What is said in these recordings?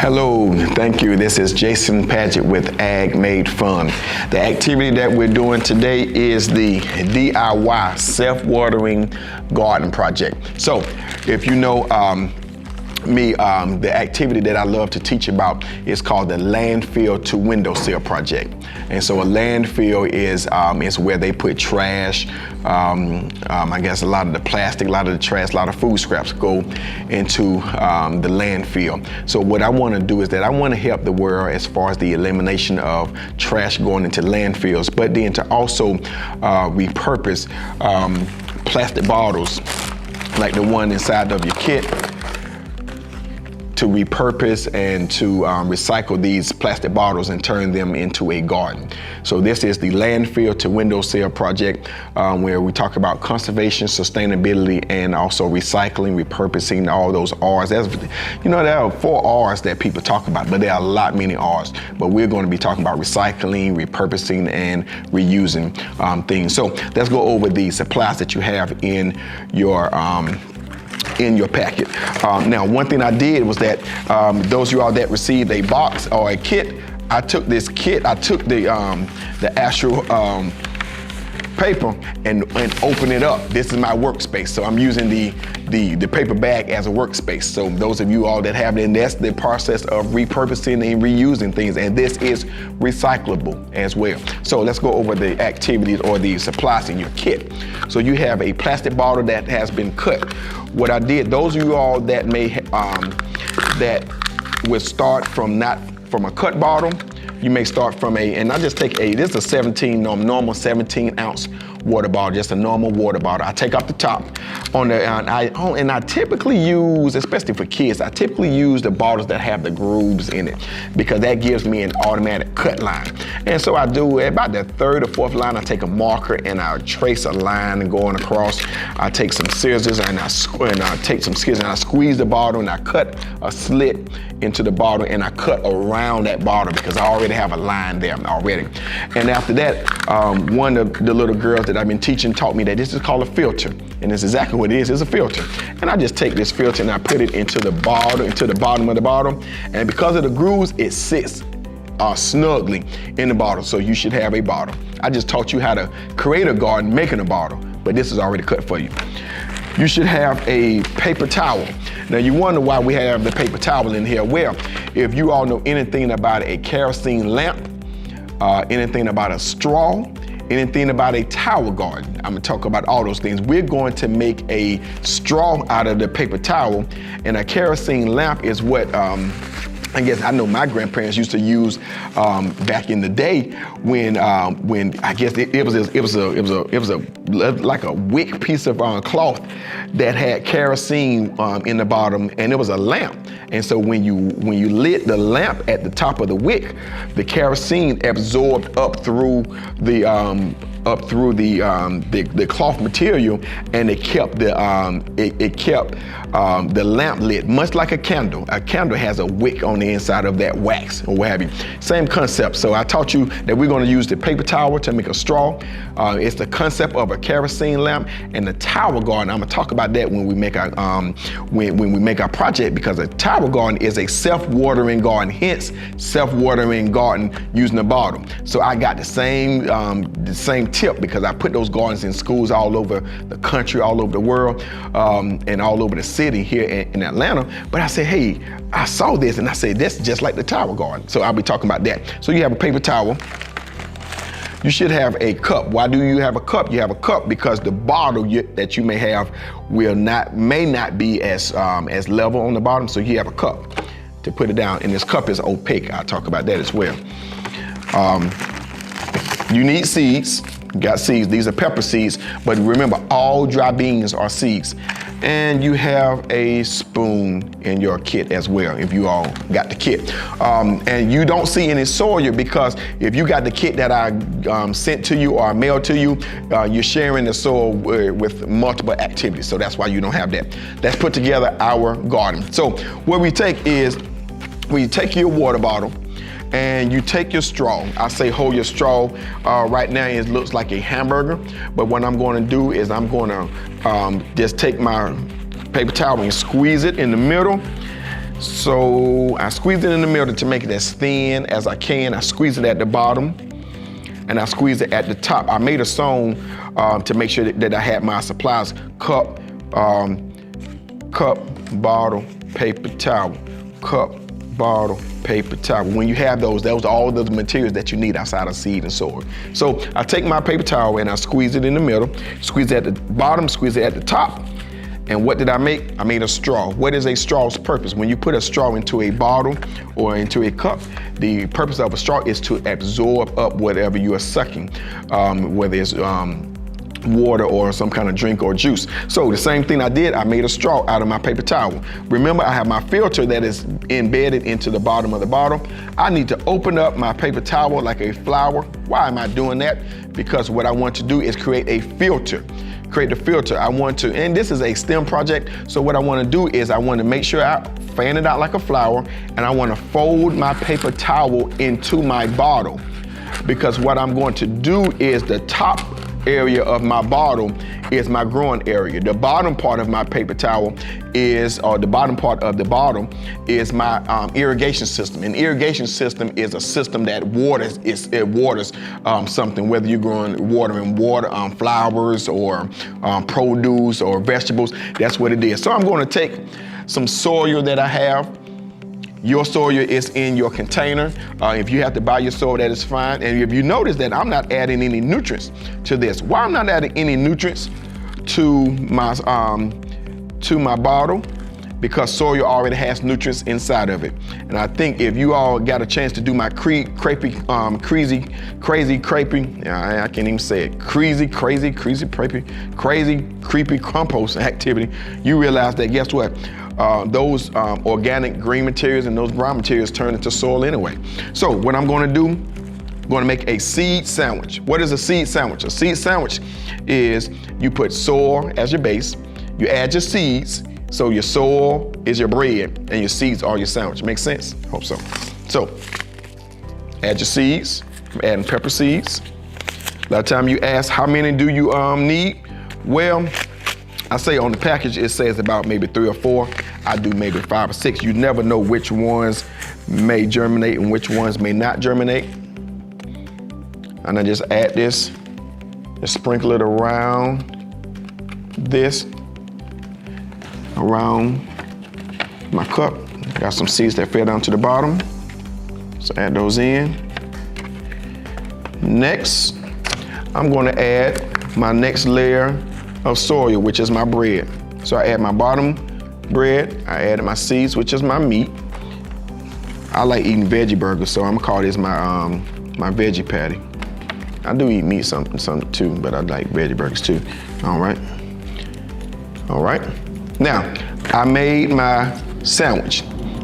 Hello, thank you. This is Jason Padgett with Ag Made Fun. The activity that we're doing today is the DIY self-watering garden project. So if you know the activity that I love to teach about is called the landfill to windowsill project. And so a landfill is where they put trash. I guess a lot of the plastic, a lot of the trash, a lot of food scraps go into the landfill. So what I want to do is that I want to help the world as far as the elimination of trash going into landfills, but then to also repurpose plastic bottles like the one inside of your kit, to repurpose and to recycle these plastic bottles and turn them into a garden. So this is the landfill to windowsill project, where we talk about conservation, sustainability, and also recycling, repurposing, all those R's. You know, there are 4 R's that people talk about, but there are many R's. But we're going to be talking about recycling, repurposing, and reusing things. So let's go over the supplies that you have in your packet. Now, one thing I did was that those of you all that received a box or a kit, I took this kit, I took the actual paper and open it up. This is my workspace, so I'm using the paper bag as a workspace. So those of you all that have it, that's the process of repurposing and reusing things, and this is recyclable as well. So let's go over the activities or the supplies in your kit. So you have a plastic bottle that has been cut. What I did, those of you all that may that would start from not from a cut bottle, you may start from and I just take this is a normal 17 ounce water bottle, just a normal water bottle. I take off the top and I typically use, especially for kids, I typically use the bottles that have the grooves in it, because that gives me an automatic cut line. And so I do about the 3rd or 4th line, I take a marker and I trace a line and going across. I take some scissors and I squeeze the bottle and I cut a slit into the bottle and I cut around that bottle because I already have a line there already. And after that, one of the little girls that I've been teaching taught me that this is called a filter, and it's exactly what it is. It's a filter. And I just take this filter and I put it into the bottom of the bottle, and because of the grooves, it sits snugly in the bottle. So you should have a bottle. I just taught you how to create a garden making a bottle, but this is already cut for you. You should have a paper towel. Now you wonder why we have the paper towel in here. Well, if you all know anything about a kerosene lamp, anything about a straw, anything about a tower garden, I'm gonna talk about all those things. We're going to make a straw out of the paper towel, and a kerosene lamp is what I guess I know my grandparents used to use back in the day when I guess it was like a wick piece of cloth that had kerosene in the bottom, and it was a lamp. And so when you lit the lamp at the top of the wick, the kerosene absorbed up through the cloth material, and it kept the lamp lit, much like a candle. A candle has a wick on the inside of that wax or what have you. Same concept. So I taught you that we're going to use the paper towel to make a straw. It's the concept of a kerosene lamp, and the tower garden. I'm gonna talk about that when we make our when we make our project, because a tower garden is a self-watering garden. Hence, self-watering garden using a bottle. So I got the same tip, because I put those gardens in schools all over the country, all over the world, and all over the city here in Atlanta. But I said, hey, I saw this and I said, that's just like the tower garden. So I'll be talking about that. So you have a paper towel. You should have a cup. Why do you have a cup? You have a cup because the bottle that you may have may not be as level on the bottom. So you have a cup to put it down, and this cup is opaque. I'll talk about that as well. You need seeds. You got seeds. These are pepper seeds, but remember, all dry beans are seeds. And you have a spoon in your kit as well, if you all got the kit. And you don't see any soil, because if you got the kit that I sent to you or I mailed to you, you're sharing the soil with multiple activities. So that's why you don't have that. Let's put together our garden. So what we take is, we take your water bottle, and you take your straw. I say hold your straw. Right now it looks like a hamburger, but what I'm going to do is I'm going to just take my paper towel and squeeze it in the middle, So I squeeze it in the middle to make it as thin as I can. I squeeze it at the bottom and I squeeze it at the top. I made a song to make sure that I had my supplies: cup, bottle, paper towel, cup, bottle, paper towel. When you have those are all the materials that you need outside of seed and soil. So I take my paper towel and I squeeze it in the middle, squeeze it at the bottom, squeeze it at the top. And what did I make? I made a straw. What is a straw's purpose? When you put a straw into a bottle or into a cup, the purpose of a straw is to absorb up whatever you are sucking, whether it's water or some kind of drink or juice. So the same thing I did, I made a straw out of my paper towel. Remember, I have my filter that is embedded into the bottom of the bottle. I need to open up my paper towel like a flower. Why am I doing that? Because what I want to do is create a filter. Create the filter. I want to, and this is a S.T.E.A.M project, so what I want to do is I want to make sure I fan it out like a flower, and I want to fold my paper towel into my bottle, because what I'm going to do is the top area of my bottle is my growing area. The bottom part of my paper towel is, or the bottom part of the bottle is my irrigation system. An irrigation system is a system that waters something, whether you're watering flowers or produce or vegetables. That's what it is. So I'm going to take some soil that I have. Your soil is in your container. If you have to buy your soil, that is fine. And if you notice that I'm not adding any nutrients to this. Why I'm not adding any nutrients to my bottle? Because soil already has nutrients inside of it. And I think if you all got a chance to do my crazy creepy compost activity, you realize that guess what? Those organic green materials and those brown materials turn into soil anyway. So what I'm going to do, I'm going to make a seed sandwich. What is a seed sandwich? A seed sandwich is you put soil as your base, you add your seeds, so your soil is your bread and your seeds are your sandwich. Make sense? Hope so. So add your seeds. I'm adding pepper seeds. A lot of time you ask, how many do you need? Well, I say on the package it says about maybe 3 or 4. I do maybe 5 or 6. You never know which ones may germinate and which ones may not germinate. And I just add this, just sprinkle it around this, around my cup. Got some seeds that fell down to the bottom, so add those in. Next, I'm going to add my next layer of soil, which is my bread. So I add my bottom bread, I added my seeds, which is my meat. I like eating veggie burgers, so I'm gonna call this my my veggie patty. I do eat meat some too, but I like veggie burgers too. All right. Now, I made my sandwich.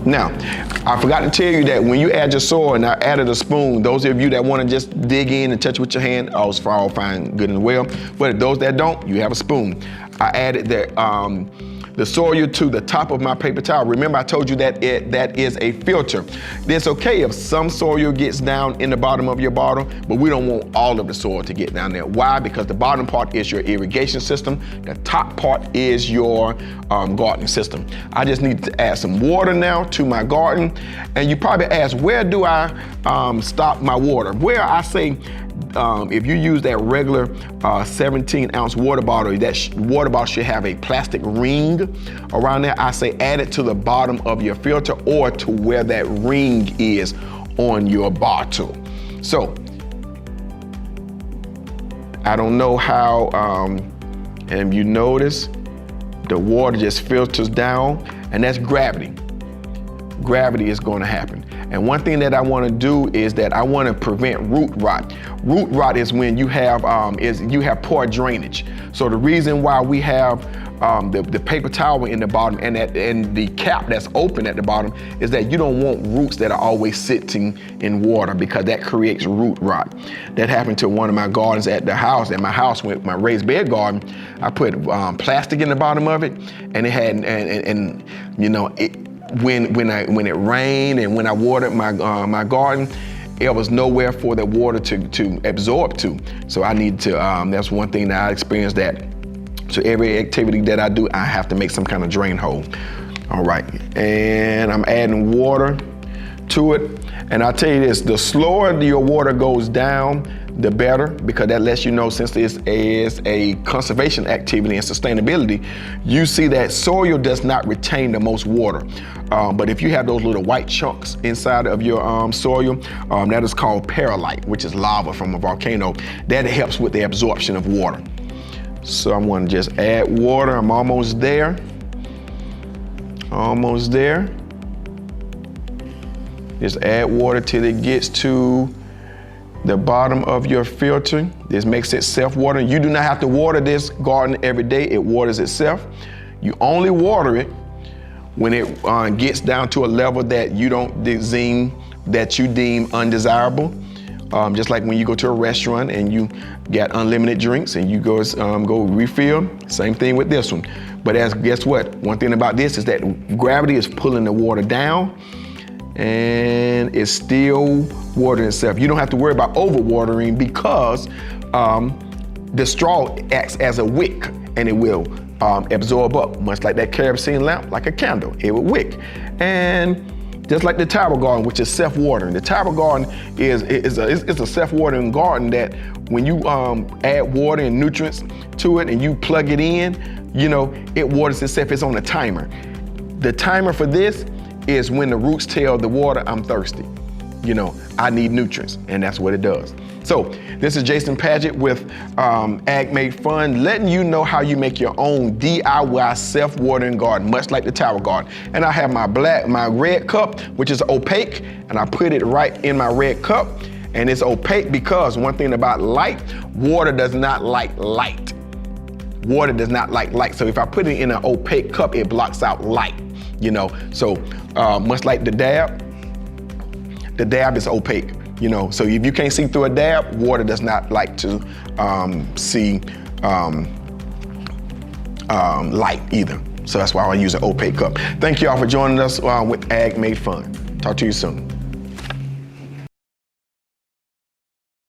Now, I forgot to tell you that when you add your soil, and I added a spoon, those of you that want to just dig in and touch with your hand, all fine, good and well. But those that don't, you have a spoon. I added the soil to the top of my paper towel. Remember, I told you that that is a filter. It's okay if some soil gets down in the bottom of your bottle, but we don't want all of the soil to get down there. Why? Because the bottom part is your irrigation system. The top part is your gardening system. I just need to add some water now to my garden. And you probably ask, where do I stop my water? Where I say, if you use that regular 17-ounce water bottle, that water bottle should have a plastic ring around there. I say add it to the bottom of your filter or to where that ring is on your bottle. So I don't know how, and you notice the water just filters down, and that's gravity. Gravity is going to happen. And one thing that I want to do is that I want to prevent root rot. Root rot is when you have poor drainage. So the reason why we have the paper towel in the bottom and the cap that's open at the bottom is that you don't want roots that are always sitting in water, because that creates root rot. That happened to one of my gardens at my house with my raised bed garden. I put plastic in the bottom of it, and it had and you know when it rained and when I watered my garden, there was nowhere for the water to absorb to. So I need to, that's one thing that I experienced, that so every activity that I do, I have to make some kind of drain hole. All right, and I'm adding water to it. And I'll tell you this, the slower your water goes down, the better, because that lets you know, since this is a conservation activity and sustainability, you see that soil does not retain the most water. But if you have those little white chunks inside of your soil, that is called perlite, which is lava from a volcano. That helps with the absorption of water. So I'm gonna just add water. I'm almost there. Almost there. Just add water till it gets to the bottom of your filter. This makes it self-watering. You do not have to water this garden every day. It waters itself. You only water it when it gets down to a level that you don't deem undesirable. Just like when you go to a restaurant and you get unlimited drinks and you go refill. Same thing with this one. But guess what? One thing about this is that gravity is pulling the water down, and it's still watering itself. You don't have to worry about overwatering because the straw acts as a wick, and it will absorb up, much like that kerosene lamp, like a candle. It will wick. And just like the tower garden, which is self-watering. The tower garden is a self-watering garden that when you add water and nutrients to it and you plug it in, you know, it waters itself. It's on a timer. The timer for this is when the roots tell the water, I'm thirsty. You know, I need nutrients, and that's what it does. So this is Jason Padgett with Ag Made Fun, letting you know how you make your own DIY self-watering garden, much like the tower garden. And I have my red cup, which is opaque, and I put it right in my red cup. And it's opaque because one thing about light, water does not like light. Water does not like light. So if I put it in an opaque cup, it blocks out light, you know. So much like the dab is opaque, you know. So if you can't see through a dab, water does not like to see light either. So that's why I use an opaque cup. Thank you all for joining us with Ag Made Fun. Talk to you soon.